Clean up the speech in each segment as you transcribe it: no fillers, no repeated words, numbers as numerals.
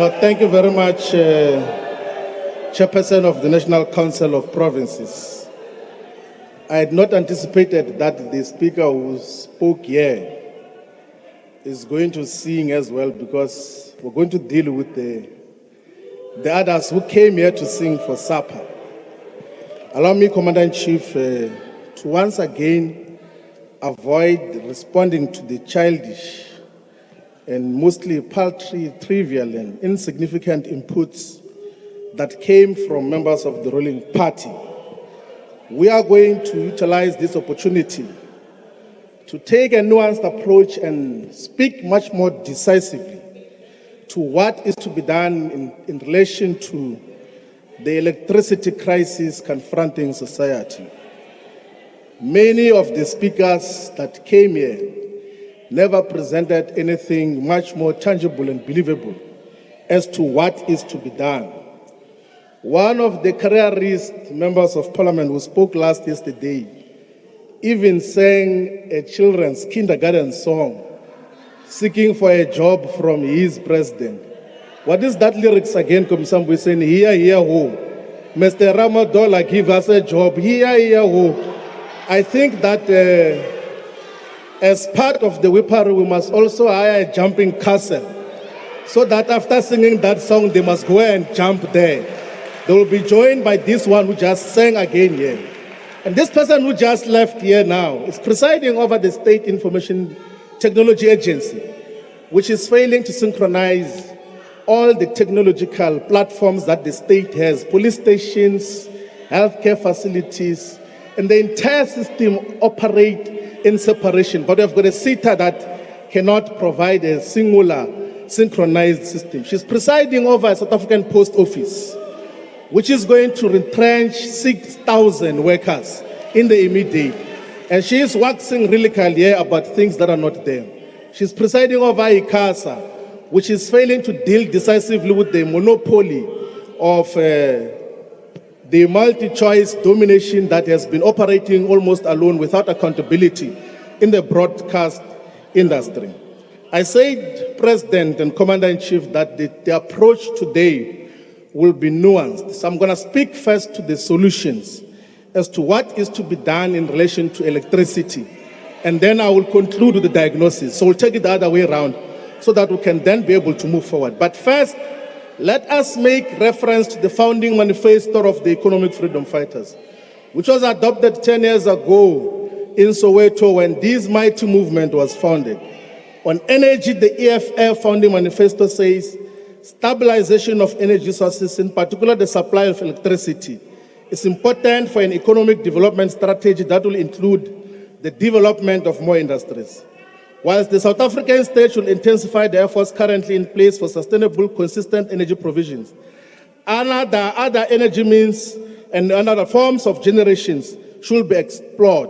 No, thank you very much, Chairperson of the National Council of Provinces. I had not anticipated that the speaker who spoke here is going to sing as well, because we're going to deal with the others who came here to sing for supper. Allow me, Commander-in-Chief, to once again avoid responding to the childish and mostly paltry, trivial and insignificant inputs that came from members of the ruling party. We are going to utilize this opportunity to take a nuanced approach and speak much more decisively to what is to be done in relation to the electricity crisis confronting society. Many of the speakers that came here never presented anything much more tangible and believable as to what is to be done. One of the careerist members of parliament who spoke yesterday even sang a children's kindergarten song, seeking for a job from his president. What is that lyrics again, Kumsambu, saying, here, who? Mr. Ramadola, give us a job, here, who? I think that as part of the whippery, we must also hire a jumping castle, so that after singing that song, they must go and jump there. They will be joined by this one who just sang again here. And this person who just left here now is presiding over the State Information Technology Agency, which is failing to synchronize all the technological platforms that the state has, police stations, healthcare facilities, and the entire system operate in separation. But we've got a SITA that cannot provide a singular synchronized system. She's presiding over a South African Post Office, which is going to retrench 6,000 workers in the immediate. And she is waxing really clear about things that are not there. She's presiding over ICASA, which is failing to deal decisively with the monopoly of the multi-choice domination that has been operating almost alone without accountability in the broadcast industry. I said, President and Commander-in-Chief, that the approach today will be nuanced. So I'm going to speak first to the solutions as to what is to be done in relation to electricity. And then I will conclude with the diagnosis. So we'll take it the other way around so that we can then be able to move forward. But first, let us make reference to the founding manifesto of the Economic Freedom Fighters, which was adopted 10 years ago in Soweto when this mighty movement was founded. On energy, the EFF founding manifesto says, stabilization of energy sources, in particular the supply of electricity, is important for an economic development strategy that will include the development of more industries. Whilst the South African state should intensify the efforts currently in place for sustainable, consistent energy provisions, other energy means and other forms of generations should be explored.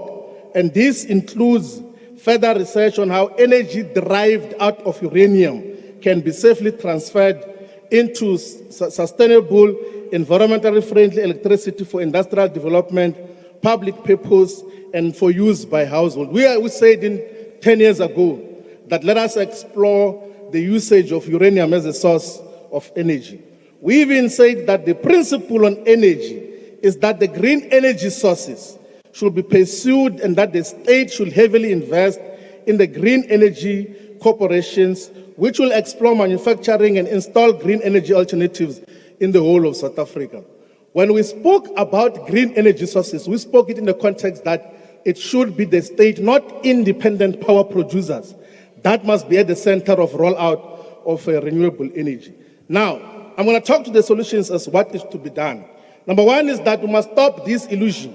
And this includes further research on how energy derived out of uranium can be safely transferred into sustainable, environmentally friendly electricity for industrial development, public purpose, and for use by households. We said 10 years ago that let us explore the usage of uranium as a source of energy. We even said that the principle on energy is that the green energy sources should be pursued and that the state should heavily invest in the green energy corporations, which will explore manufacturing and install green energy alternatives in the whole of South Africa. When we spoke about green energy sources, we spoke it in the context that it should be the state, not independent power producers. That must be at the center of rollout of renewable energy. Now, I'm going to talk to the solutions as what is to be done. Number one is that we must stop this illusion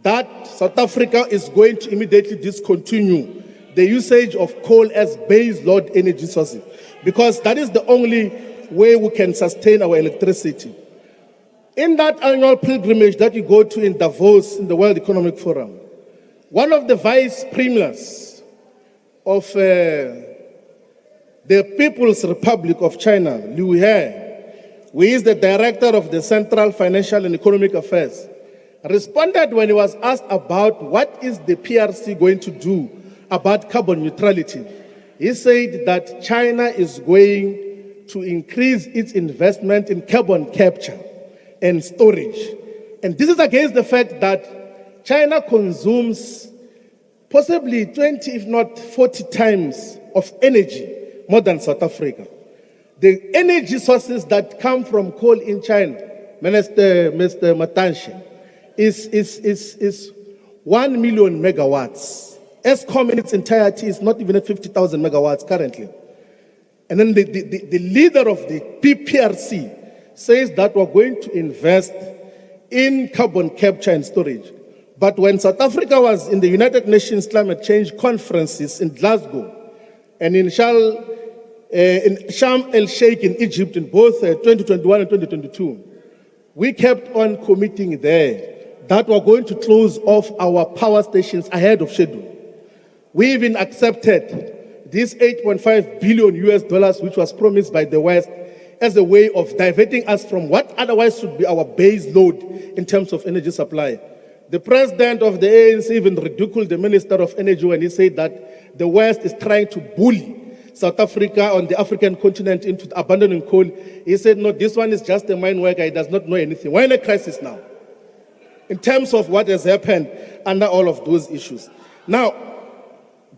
that South Africa is going to immediately discontinue the usage of coal as base load energy sources, because that is the only way we can sustain our electricity. In that annual pilgrimage that you go to in Davos, in the World Economic Forum, one of the vice premiers of the People's Republic of China, Liu He, who is the director of the Central Financial and Economic Affairs, responded when he was asked about what is the PRC going to do about carbon neutrality. He said that China is going to increase its investment in carbon capture and storage. And this is against the fact that China consumes possibly 20, if not 40 times of energy more than South Africa. The energy sources that come from coal in China, Mr. Matanshi, is 1 million megawatts. Eskom in its entirety is not even at 50,000 megawatts currently. And then the leader of the PPRC says that we're going to invest in carbon capture and storage. But when South Africa was in the United Nations Climate Change Conferences in Glasgow and in Sharm el-Sheikh in Egypt in both 2021 and 2022, we kept on committing there that we're going to close off our power stations ahead of schedule. We even accepted this $8.5 billion US, which was promised by the West, as a way of diverting us from what otherwise should be our base load in terms of energy supply. The president of the ANC even ridiculed the Minister of Energy when he said that the West is trying to bully South Africa on the African continent into abandoning coal. He said, no, this one is just a mine worker. He does not know anything. We're in a crisis now in terms of what has happened under all of those issues. Now,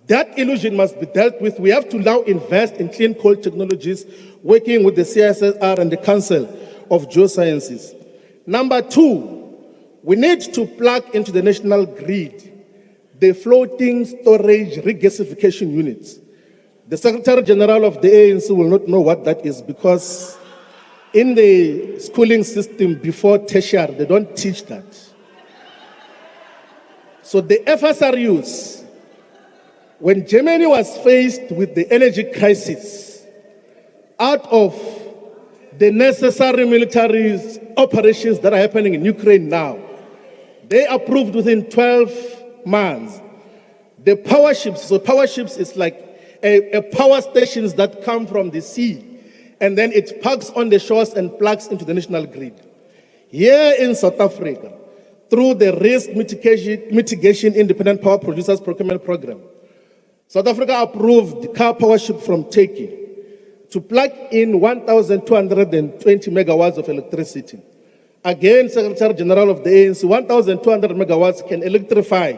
that illusion must be dealt with. We have to now invest in clean coal technologies, working with the CSIR and the Council of Geosciences. Number two, we need to plug into the national grid the floating storage regasification units. The Secretary General of the ANC will not know what that is because in the schooling system before tertiary, they don't teach that. So the FSRUs, when Germany was faced with the energy crisis, out of the necessary military operations that are happening in Ukraine now, they approved within 12 months the power ships. So power ships is like a power stations that come from the sea, and then it parks on the shores and plugs into the national grid. Here in South Africa, through the risk mitigation independent power producers procurement program, South Africa approved the car power ship from Turkey to plug in 1,220 megawatts of electricity. Again, Secretary General of the ANC, 1,200 megawatts can electrify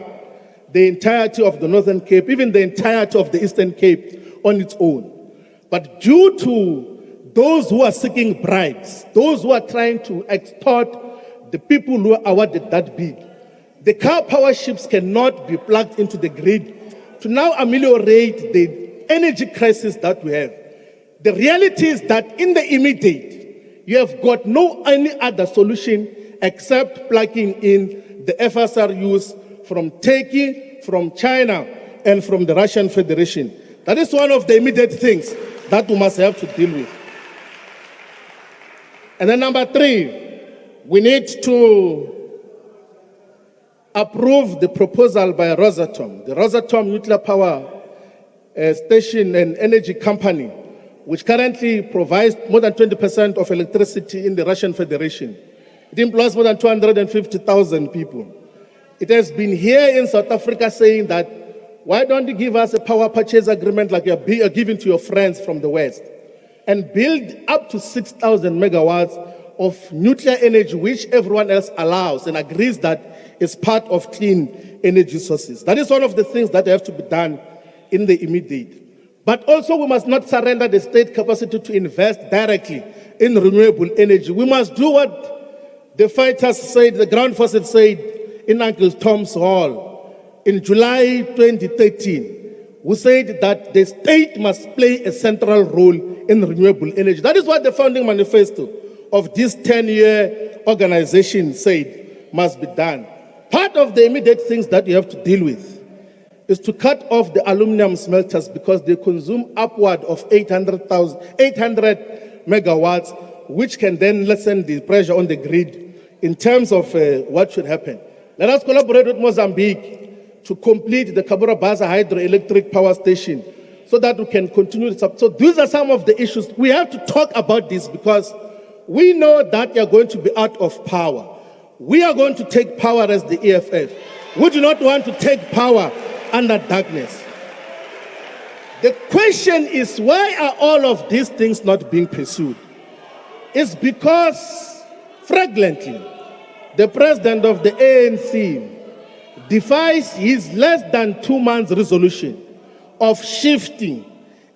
the entirety of the Northern Cape, even the entirety of the Eastern Cape on its own. But due to those who are seeking bribes, those who are trying to extort the people who are awarded that bid, the car power ships cannot be plugged into the grid to now ameliorate the energy crisis that we have. The reality is that in the immediate, you have got no any other solution except plugging in the FSRUs from Turkey, from China, and from the Russian Federation. That is one of the immediate things that we must have to deal with. And then number three, we need to approve the proposal by Rosatom, the Rosatom nuclear power station and energy company, which currently provides more than 20% of electricity in the Russian Federation. It employs more than 250,000 people. It has been here in South Africa saying that, why don't you give us a power purchase agreement like you're giving to your friends from the West and build up to 6,000 megawatts of nuclear energy, which everyone else allows and agrees that is part of clean energy sources. That is one of the things that have to be done in the immediate. But also we must not surrender the state capacity to invest directly in renewable energy. We must do what the fighters said, the ground forces said, in Uncle Tom's Hall in July 2013, who said that the state must play a central role in renewable energy. That is what the founding manifesto of this 10-year organization said must be done. Part of the immediate things that you have to deal with is to cut off the aluminum smelters because they consume upward of 800 megawatts, which can then lessen the pressure on the grid in terms of what should happen. Let us collaborate with Mozambique to complete the Cabora Bassa hydroelectric power station so that we can continue. So these are some of the issues. We have to talk about this because we know that you're going to be out of power. We are going to take power as the EFF. We do not want to take power under darkness. The question is, why are all of these things not being pursued? It's because, fragrantly, the president of the ANC defies his less than 2 months resolution of shifting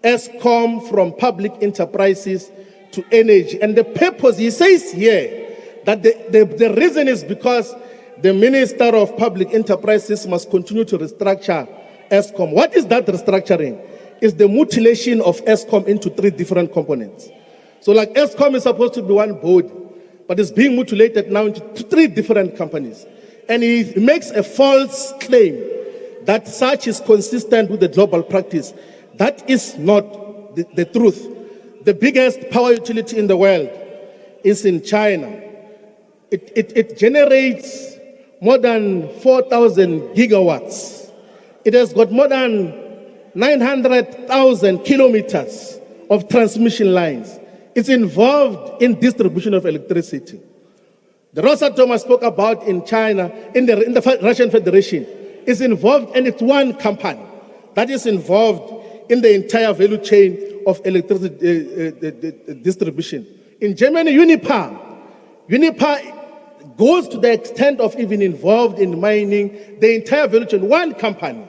Eskom from public enterprises to energy. And the purpose, he says here, that the reason is because the Minister of Public Enterprises must continue to restructure Eskom. What is that restructuring? It's the mutilation of Eskom into 3 different components. So like Eskom is supposed to be one board, but it's being mutilated now into 3 different companies. And he makes a false claim that such is consistent with the global practice. That is not the truth. The biggest power utility in the world is in China. It generates more than 4,000 gigawatts. It has got more than 900,000 kilometers of transmission lines. It's involved in distribution of electricity. The Rosatom I spoke about in China, in the Russian Federation, is involved, and it's one company that is involved in the entire value chain of electricity distribution. In Germany, Uniper goes to the extent of even involved in mining the entire value chain, one company.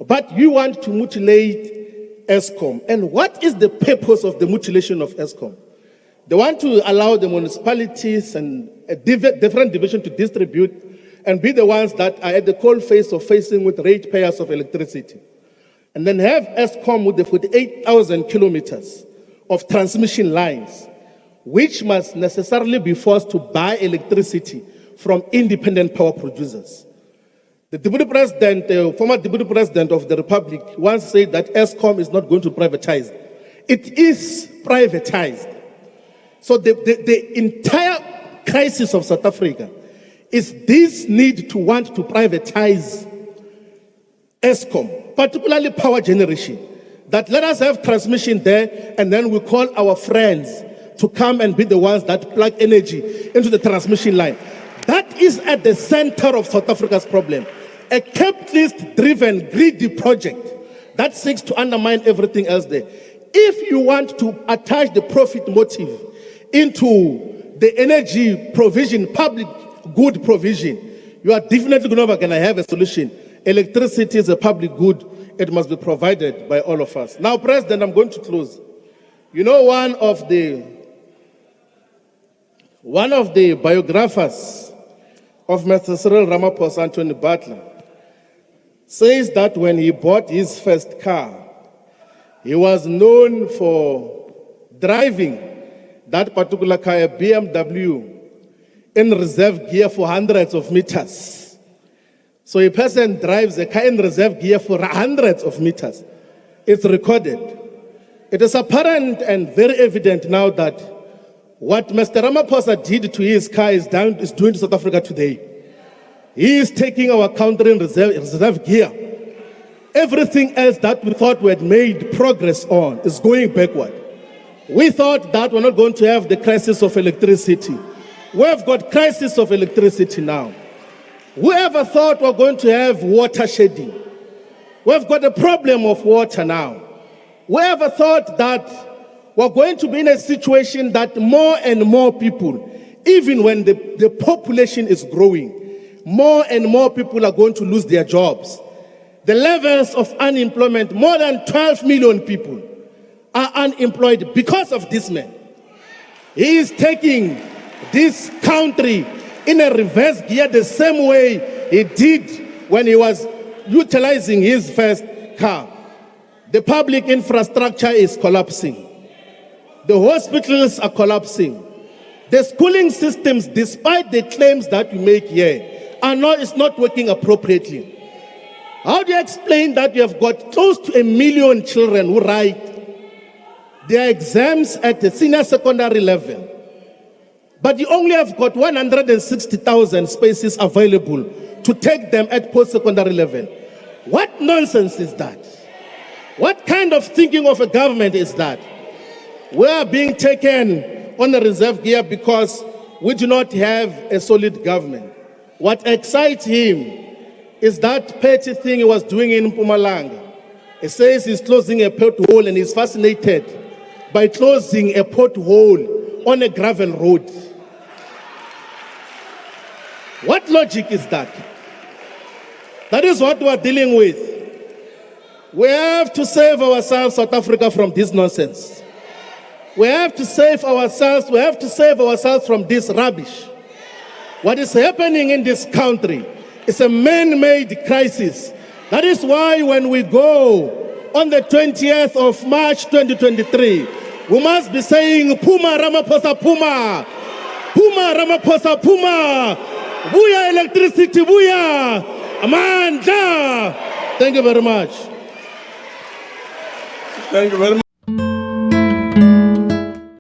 But you want to mutilate Eskom. And what is the purpose of the mutilation of Eskom? They want to allow the municipalities and a different division to distribute and be the ones that are at the cold face of facing with ratepayers of electricity. And then have Eskom with the 48,000 kilometers of transmission lines, which must necessarily be forced to buy electricity from independent power producers. The deputy president, the former deputy president of the Republic, once said that Eskom is not going to privatize. It is privatized. So the entire crisis of South Africa is this need to want to privatize Eskom, particularly power generation. That let us have transmission there, and then we call our friends to come and be the ones that plug energy into the transmission line. That is at the center of South Africa's problem. A capitalist-driven, greedy project that seeks to undermine everything else there. If you want to attach the profit motive into the energy provision, public good provision, you are definitely never going to have a solution. Electricity is a public good. It must be provided by all of us. Now, President, I'm going to close. You know, one of the biographers of Mr. Cyril Ramaphosa, Anthony Butler, says that when he bought his first car, he was known for driving that particular car, a BMW, in reserve gear for hundreds of meters. So a person drives a car in reserve gear for hundreds of meters. It's recorded. It is apparent and very evident now that what Mr. Ramaphosa did to his car is doing to South Africa today. He is taking our country in reserve gear. Everything else that we thought we had made progress on is going backward. We thought that we're not going to have the crisis of electricity. We've got crisis of electricity now. Whoever thought we're going to have water shedding? We've got a problem of water now. Whoever thought that we're going to be in a situation that more and more people, even when the population is growing, more and more people are going to lose their jobs. The levels of unemployment, more than 12 million people are unemployed because of this man. He is taking this country in a reverse gear the same way he did when he was utilizing his first car. The public infrastructure is collapsing. The hospitals are collapsing. The schooling systems, despite the claims that we make here, it's not working appropriately. How do you explain that you have got close to 1 million children who write their exams at the senior secondary level, but you only have got 160,000 spaces available to take them at post-secondary level? What nonsense is that? What kind of thinking of a government is that? We are being taken on a reserve gear because we do not have a solid government. What excites him is that petty thing he was doing in Mpumalanga, He says he's closing a pothole and he's fascinated by closing a pothole on a gravel road. What logic is that? That is what we are dealing with. We have to save ourselves, South Africa, from this nonsense. We have to save ourselves. We have to save ourselves from this rubbish. What is happening in this country is a man-made crisis. That is why when we go on the 20th of March 2023, we must be saying, Puma Ramaphosa Puma! Puma Ramaphosa Puma! Booyah electricity, booyah! Amanda! Thank you very much. Thank you very much.